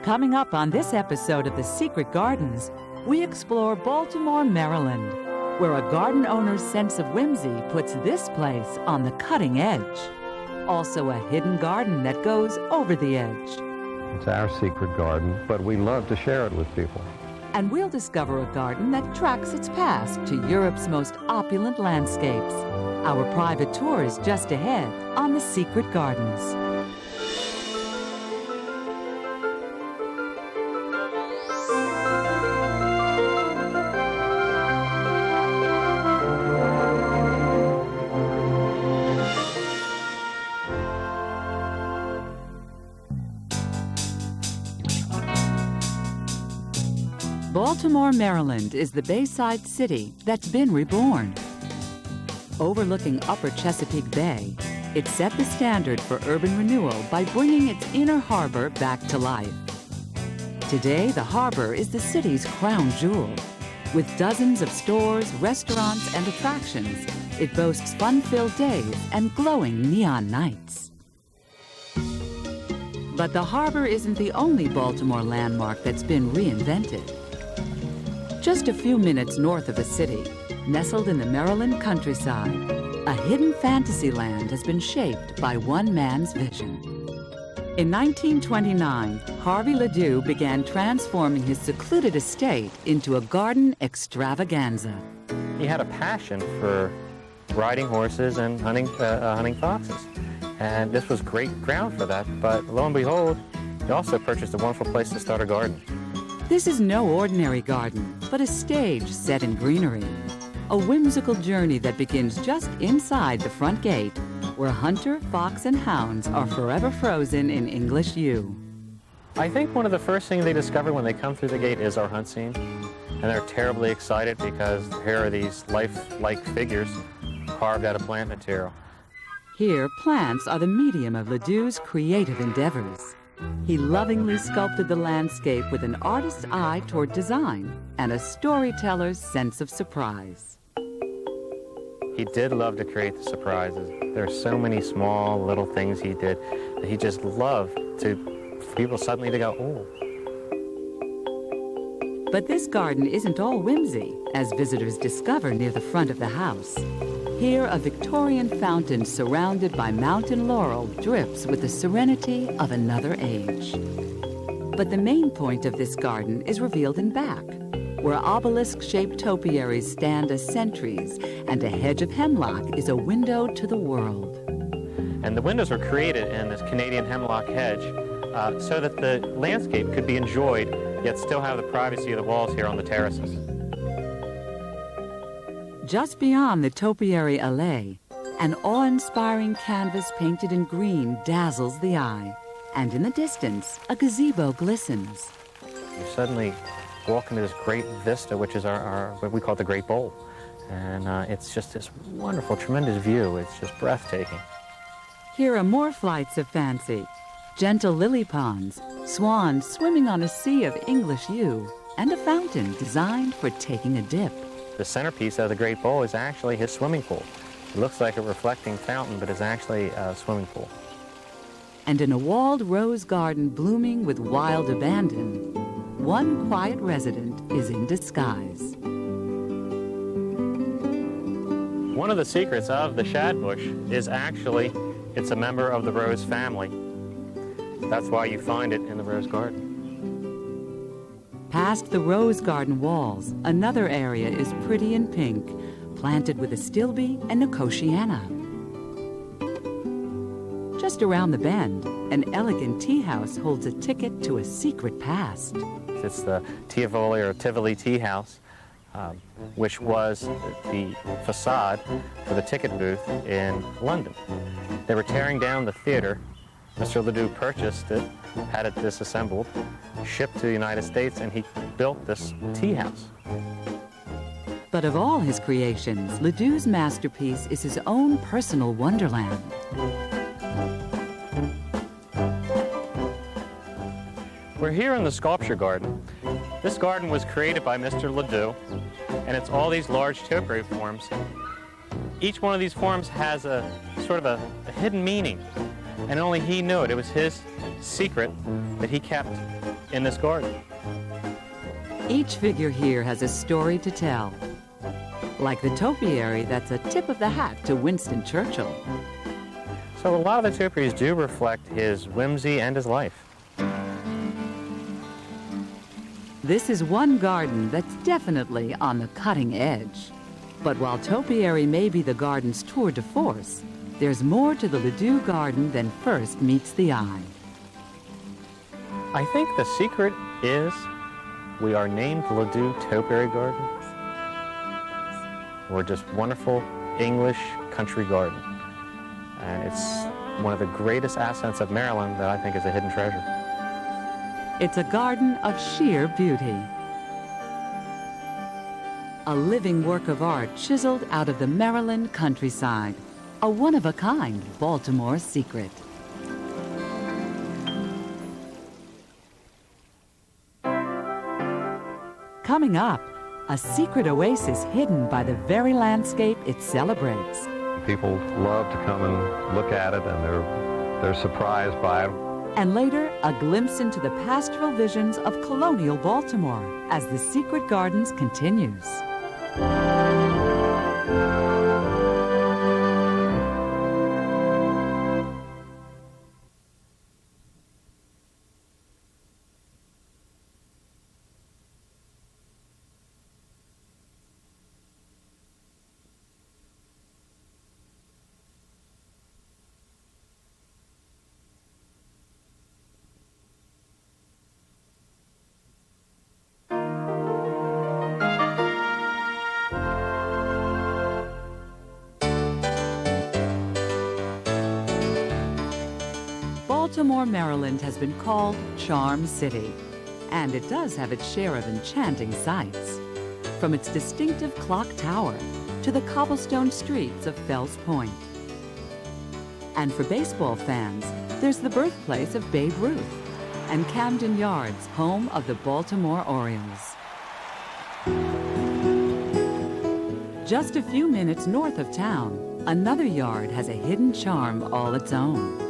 Coming up on this episode of The Secret Gardens, we explore Baltimore, Maryland, where a garden owner's sense of whimsy puts this place on the cutting edge. Also a hidden garden that goes over the edge. It's our secret garden, but we love to share it with people. And we'll discover a garden that tracks its past to Europe's most opulent landscapes. Our private tour is just ahead on The Secret Gardens. Baltimore, Maryland is the Bayside city that's been reborn. Overlooking Upper Chesapeake Bay, it set the standard for urban renewal by bringing its inner harbor back to life. Today, the harbor is the city's crown jewel. With dozens of stores, restaurants, and attractions, it boasts fun-filled days and glowing neon nights. But the harbor isn't the only Baltimore landmark that's been reinvented. Just a few minutes north of the city, nestled in the Maryland countryside, a hidden fantasy land has been shaped by one man's vision. In 1929, Harvey Ladew began transforming his secluded estate into a garden extravaganza. He had a passion for riding horses and hunting foxes, and this was great ground for that, but lo and behold, he also purchased a wonderful place to start a garden. This is no ordinary garden, but a stage set in greenery. A whimsical journey that begins just inside the front gate, where hunter, fox, and hounds are forever frozen in English yew. I think one of the first things they discover when they come through the gate is our hunt scene. And they're terribly excited because here are these lifelike figures carved out of plant material. Here, plants are the medium of Ladew's creative endeavors. He lovingly sculpted the landscape with an artist's eye toward design and a storyteller's sense of surprise. He did love to create the surprises. There are so many small little things he did that he just loved for people suddenly to go, oh. But this garden isn't all whimsy, as visitors discover near the front of the house. Here, a Victorian fountain surrounded by mountain laurel drips with the serenity of another age. But the main point of this garden is revealed in back, where obelisk-shaped topiaries stand as sentries, and a hedge of hemlock is a window to the world. And the windows were created in this Canadian hemlock hedge so that the landscape could be enjoyed, yet still have the privacy of the walls here on the terraces. Just beyond the Topiary alley, an awe-inspiring canvas painted in green dazzles the eye, and in the distance, a gazebo glistens. You suddenly walk into this great vista, which is our what we call the Great Bowl, and it's just this wonderful, tremendous view. It's just breathtaking. Here are more flights of fancy, gentle lily ponds, swans swimming on a sea of English yew, and a fountain designed for taking a dip. The centerpiece of the Great Bowl is actually his swimming pool. It looks like a reflecting fountain, but it's actually a swimming pool. And in a walled rose garden blooming with wild abandon, one quiet resident is in disguise. One of the secrets of the shad bush is actually it's a member of the rose family. That's why you find it in the rose garden. Past the rose garden walls, another area is pretty in pink, planted with astilbe and nicotiana. Just around the bend, an elegant tea house holds a ticket to a secret past. It's the Tivoli or Tivoli Tea House, which was the facade for the ticket booth in London. They were tearing down the theater. Mr. Ladew purchased it, had it disassembled, shipped to the United States, and he built this tea house. But of all his creations, Ladew's masterpiece is his own personal wonderland. We're here in the sculpture garden. This garden was created by Mr. Ladew, and it's all these large topiary forms. Each one of these forms has a sort of a hidden meaning, and only he knew it. It was his secret that he kept in this garden. Each figure here has a story to tell. Like the topiary that's a tip of the hat to Winston Churchill. So a lot of the topiaries do reflect his whimsy and his life. This is one garden that's definitely on the cutting edge. But while topiary may be the garden's tour de force, there's more to the Ladew garden than first meets the eye. I think the secret is we are named Ladew Topiary Garden. We're just wonderful English country garden. And it's one of the greatest assets of Maryland that I think is a hidden treasure. It's a garden of sheer beauty. A living work of art chiseled out of the Maryland countryside. A one-of-a-kind Baltimore secret. Coming up, a secret oasis hidden by the very landscape it celebrates. People love to come and look at it, and they're surprised by it. And later, a glimpse into the pastoral visions of colonial Baltimore as the Secret Gardens continues. Baltimore, Maryland has been called Charm City, and it does have its share of enchanting sights. From its distinctive clock tower to the cobblestone streets of Fells Point. And for baseball fans, there's the birthplace of Babe Ruth and Camden Yards, home of the Baltimore Orioles. Just a few minutes north of town, another yard has a hidden charm all its own.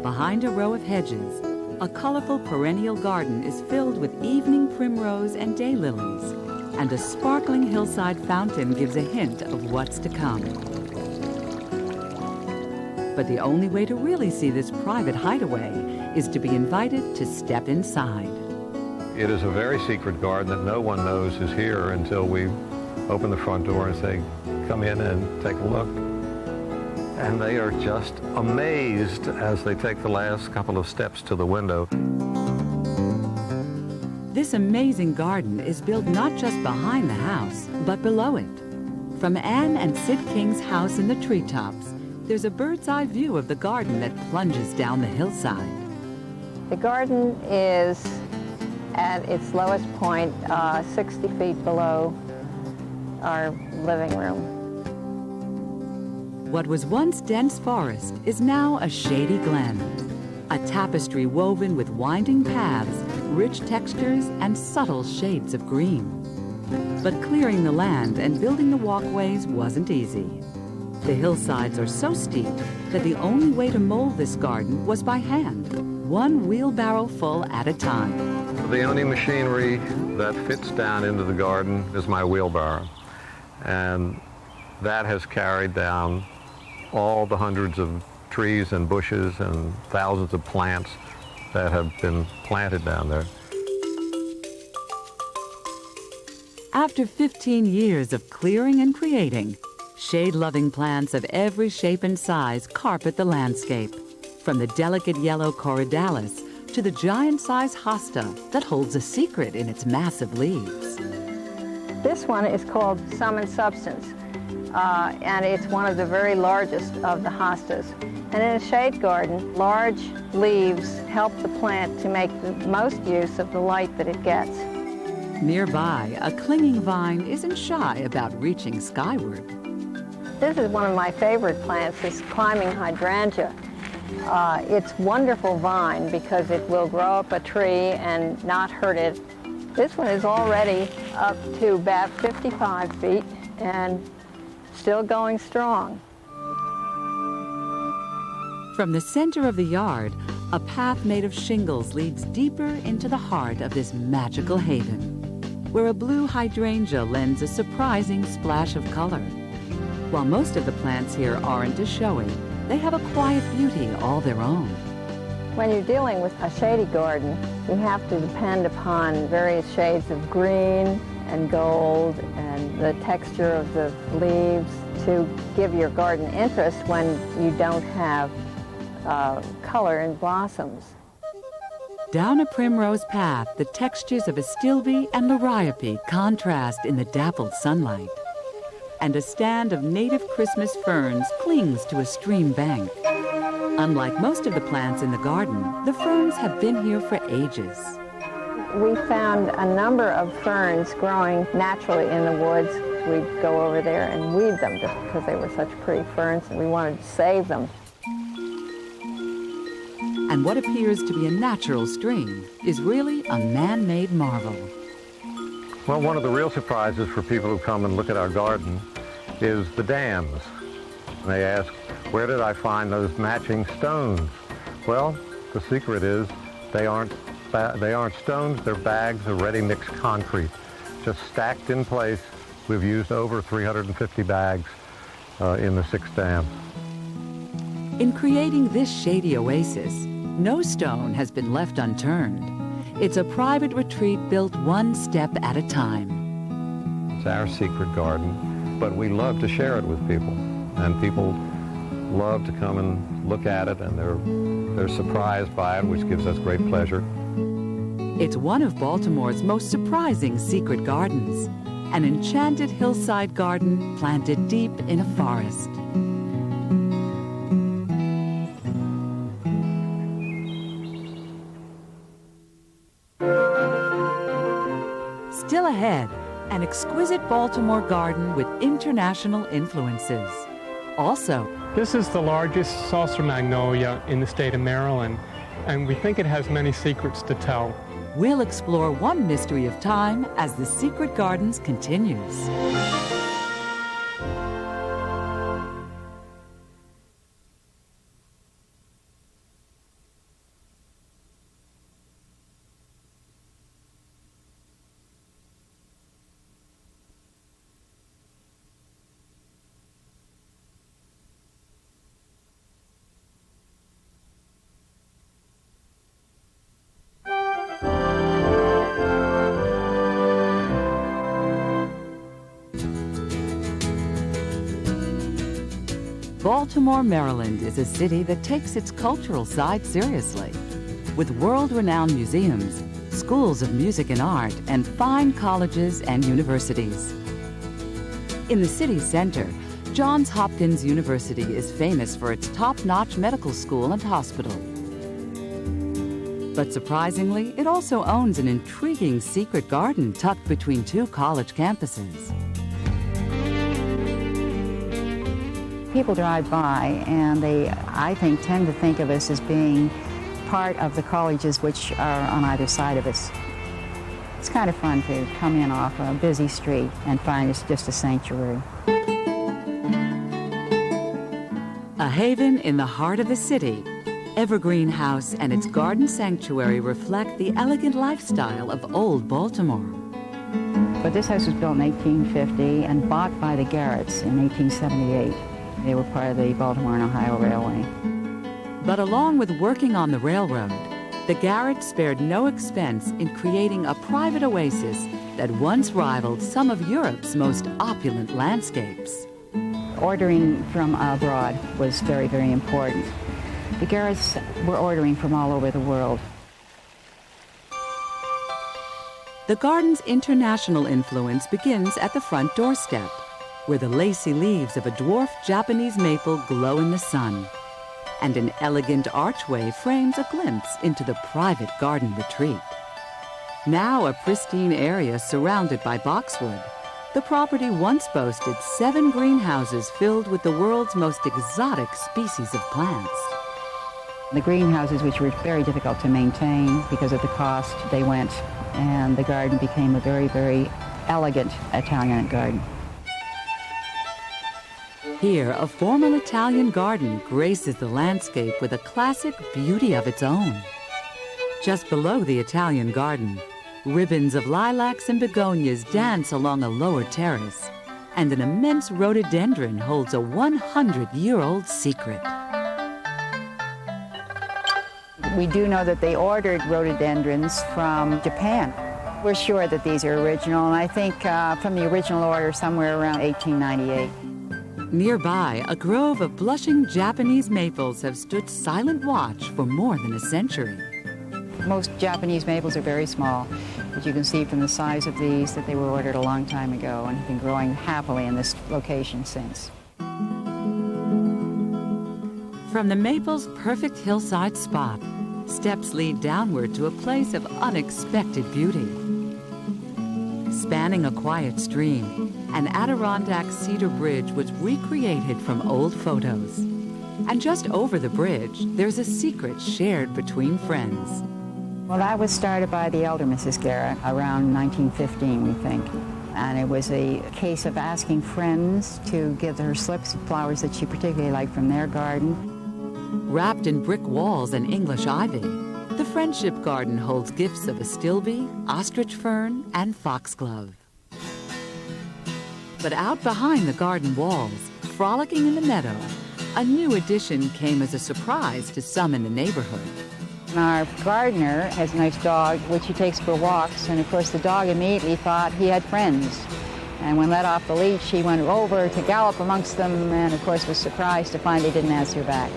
Behind a row of hedges, a colorful perennial garden is filled with evening primrose and daylilies, and a sparkling hillside fountain gives a hint of what's to come. But the only way to really see this private hideaway is to be invited to step inside. It is a very secret garden that no one knows is here until we open the front door and say, come in and take a look. And they are just amazed as they take the last couple of steps to the window. This amazing garden is built not just behind the house, but below it. From Anne and Sid King's house in the treetops, there's a bird's eye view of the garden that plunges down the hillside. The garden is at its lowest point, 60 feet below our living room. What was once dense forest is now a shady glen, a tapestry woven with winding paths, rich textures, and subtle shades of green. But clearing the land and building the walkways wasn't easy. The hillsides are so steep that the only way to mold this garden was by hand, one wheelbarrow full at a time. The only machinery that fits down into the garden is my wheelbarrow. And that has carried down all the hundreds of trees and bushes and thousands of plants that have been planted down there. After 15 years of clearing and creating, shade-loving plants of every shape and size carpet the landscape, from the delicate yellow corydalus to the giant-sized hosta that holds a secret in its massive leaves. This one is called Sum and Substance, and it's one of the very largest of the hostas. And in a shade garden, large leaves help the plant to make the most use of the light that it gets. Nearby, a clinging vine isn't shy about reaching skyward. This is one of my favorite plants, this climbing hydrangea. It's a wonderful vine because it will grow up a tree and not hurt it. This one is already up to about 55 feet and still going strong. From the center of the yard, a path made of shingles leads deeper into the heart of this magical haven, where a blue hydrangea lends a surprising splash of color. While most of the plants here aren't as showy, they have a quiet beauty all their own. When you're dealing with a shady garden, you have to depend upon various shades of green and gold and the texture of the leaves to give your garden interest when you don't have color in blossoms. Down a primrose path, the textures of astilbe and liriope contrast in the dappled sunlight. And a stand of native Christmas ferns clings to a stream bank. Unlike most of the plants in the garden, the ferns have been here for ages. We found a number of ferns growing naturally in the woods. We'd go over there and weed them just because they were such pretty ferns, and we wanted to save them. And what appears to be a natural stream is really a man-made marvel. Well, one of the real surprises for people who come and look at our garden is the dams. They ask, where did I find those matching stones? Well, the secret is they aren't stones, they're bags of ready-mixed concrete, just stacked in place. We've used over 350 bags in the 6 dams. In creating this shady oasis, no stone has been left unturned. It's a private retreat built one step at a time. It's our secret garden, but we love to share it with people, and people love to come and look at it, and they're surprised by it, which gives us great pleasure. It's one of Baltimore's most surprising secret gardens, an enchanted hillside garden planted deep in a forest. Still ahead, an exquisite Baltimore garden with international influences. Also, this is the largest saucer magnolia in the state of Maryland, and we think it has many secrets to tell. we'll explore one mystery of time as The Secret Gardens continues. Baltimore, Maryland is a city that takes its cultural side seriously. With world-renowned museums, schools of music and art, and fine colleges and universities. In the city center, Johns Hopkins University is famous for its top-notch medical school and hospital. But surprisingly, it also owns an intriguing secret garden tucked between two college campuses. People drive by and they, I think, tend to think of us as being part of the colleges which are on either side of us. It's kind of fun to come in off a busy street and find it's just a sanctuary. A haven in the heart of the city, Evergreen House and its garden sanctuary reflect the elegant lifestyle of old Baltimore. But this house was built in 1850 and bought by the Garretts in 1878. They were part of the Baltimore and Ohio Railway. But along with working on the railroad, the Garretts spared no expense in creating a private oasis that once rivaled some of Europe's most opulent landscapes. Ordering from abroad was very, very important. The Garretts were ordering from all over the world. The garden's international influence begins at the front doorstep, where the lacy leaves of a dwarf Japanese maple glow in the sun, and an elegant archway frames a glimpse into the private garden retreat. Now a pristine area surrounded by boxwood, the property once boasted 7 greenhouses filled with the world's most exotic species of plants. The greenhouses, which were very difficult to maintain because of the cost, they went, and the garden became a very, very elegant Italian garden. Here, a formal Italian garden graces the landscape with a classic beauty of its own. Just below the Italian garden, ribbons of lilacs and begonias dance along a lower terrace, and an immense rhododendron holds a 100-year-old secret. We do know that they ordered rhododendrons from Japan. We're sure that these are original, and I think from the original order somewhere around 1898. Nearby, a grove of blushing Japanese maples have stood silent watch for more than a century. Most Japanese maples are very small, but you can see from the size of these that they were ordered a long time ago and have been growing happily in this location since. From the maple's perfect hillside spot, steps lead downward to a place of unexpected beauty. Spanning a quiet stream, an Adirondack cedar bridge was recreated from old photos. And just over the bridge, there's a secret shared between friends. Well, that was started by the elder Mrs. Garrett around 1915, we think. And it was a case of asking friends to give her slips of flowers that she particularly liked from their garden. Wrapped in brick walls and English ivy, the Friendship Garden holds gifts of astilbe, ostrich fern, and foxglove. But out behind the garden walls, frolicking in the meadow, a new addition came as a surprise to some in the neighborhood. Our gardener has a nice dog, which he takes for walks, and of course the dog immediately thought he had friends. And when let off the leash, he went over to gallop amongst them, and of course was surprised to find they didn't answer back.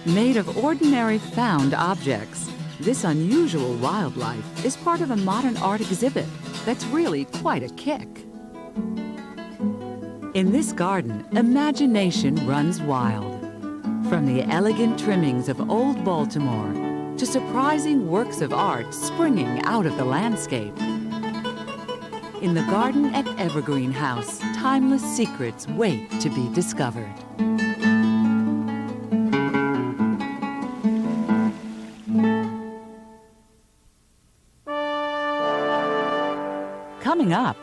Made of ordinary found objects, this unusual wildlife is part of a modern art exhibit that's really quite a kick. In this garden, imagination runs wild. From the elegant trimmings of old Baltimore to surprising works of art springing out of the landscape. In the garden at Evergreen House, timeless secrets wait to be discovered. Coming up,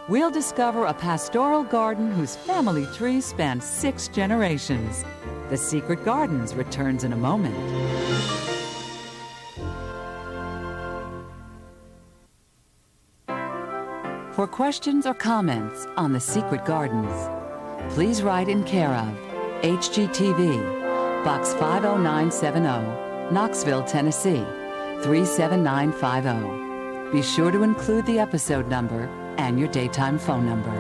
we'll discover a pastoral garden whose family tree spans 6 generations. The Secret Gardens returns in a moment. For questions or comments on The Secret Gardens, please write in care of HGTV, Box 50970, Knoxville, Tennessee, 37950. Be sure to include the episode number and your daytime phone number.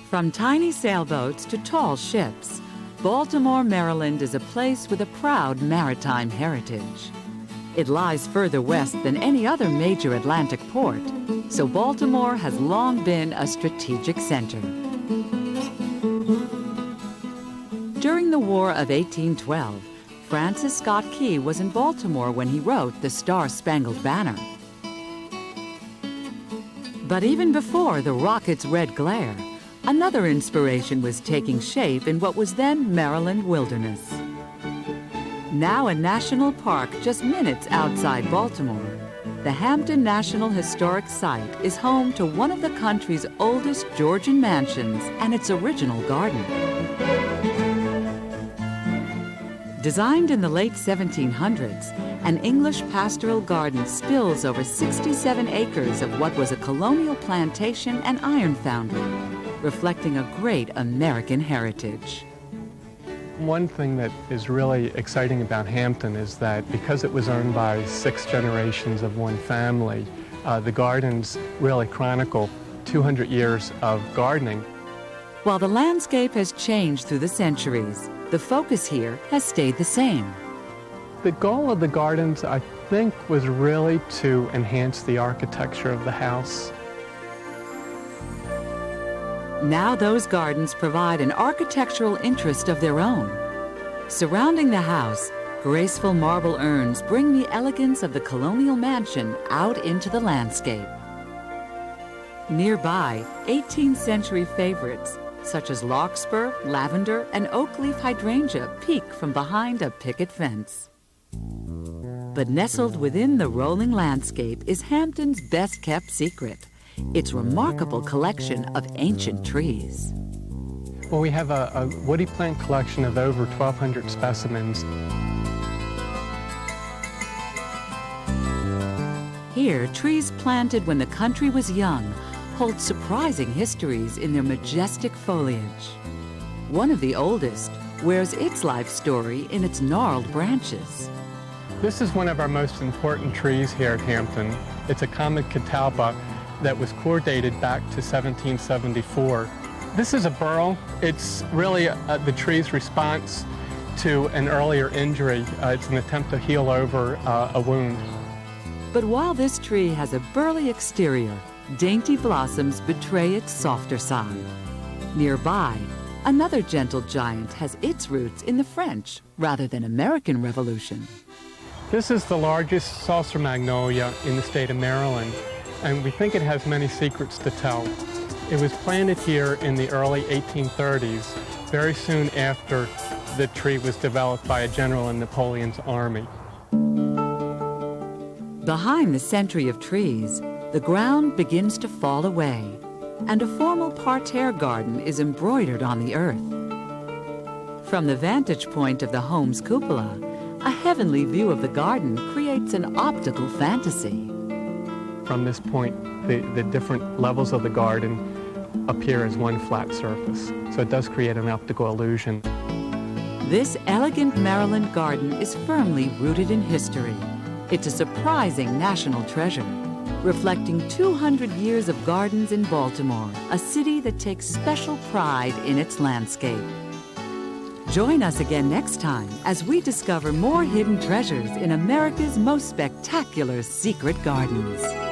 From tiny sailboats to tall ships, Baltimore, Maryland is a place with a proud maritime heritage. It lies further west than any other major Atlantic port, so Baltimore has long been a strategic center. During the War of 1812, Francis Scott Key was in Baltimore when he wrote the Star-Spangled Banner. But even before the rocket's red glare, another inspiration was taking shape in what was then Maryland wilderness. Now a national park just minutes outside Baltimore, the Hampton National Historic Site is home to one of the country's oldest Georgian mansions and its original garden. Designed in the late 1700s, an English pastoral garden spills over 67 acres of what was a colonial plantation and iron foundry, reflecting a great American heritage. One thing that is really exciting about Hampton is that because it was owned by 6 generations of one family, the gardens really chronicle 200 years of gardening. While the landscape has changed through the centuries, the focus here has stayed the same. The goal of the gardens, I think, was really to enhance the architecture of the house. Now those gardens provide an architectural interest of their own. Surrounding the house, graceful marble urns bring the elegance of the colonial mansion out into the landscape. Nearby, 18th century favorites such as larkspur, lavender, and oak leaf hydrangea peek from behind a picket fence. But nestled within the rolling landscape is Hampton's best-kept secret, its remarkable collection of ancient trees. Well, we have a woody plant collection of over 1,200 specimens. Here, trees planted when the country was young hold surprising histories in their majestic foliage. One of the oldest wears its life story in its gnarled branches. This is one of our most important trees here at Hampton. It's a common catalpa that was core dated back to 1774. This is a burl. It's really the tree's response to an earlier injury. It's an attempt to heal over a wound. But while this tree has a burly exterior, dainty blossoms betray its softer side. Nearby, another gentle giant has its roots in the French rather than American Revolution. This is the largest saucer magnolia in the state of Maryland, and we think it has many secrets to tell. It was planted here in the early 1830s, very soon after the tree was developed by a general in Napoleon's army. Behind the century of trees, the ground begins to fall away, and a formal parterre garden is embroidered on the earth. From the vantage point of the home's cupola, a heavenly view of the garden creates an optical fantasy. From this point, the different levels of the garden appear as one flat surface, so it does create an optical illusion. This elegant Maryland garden is firmly rooted in history. It's a surprising national treasure, reflecting 200 years of gardens in Baltimore, a city that takes special pride in its landscape. Join us again next time as we discover more hidden treasures in America's most spectacular secret gardens.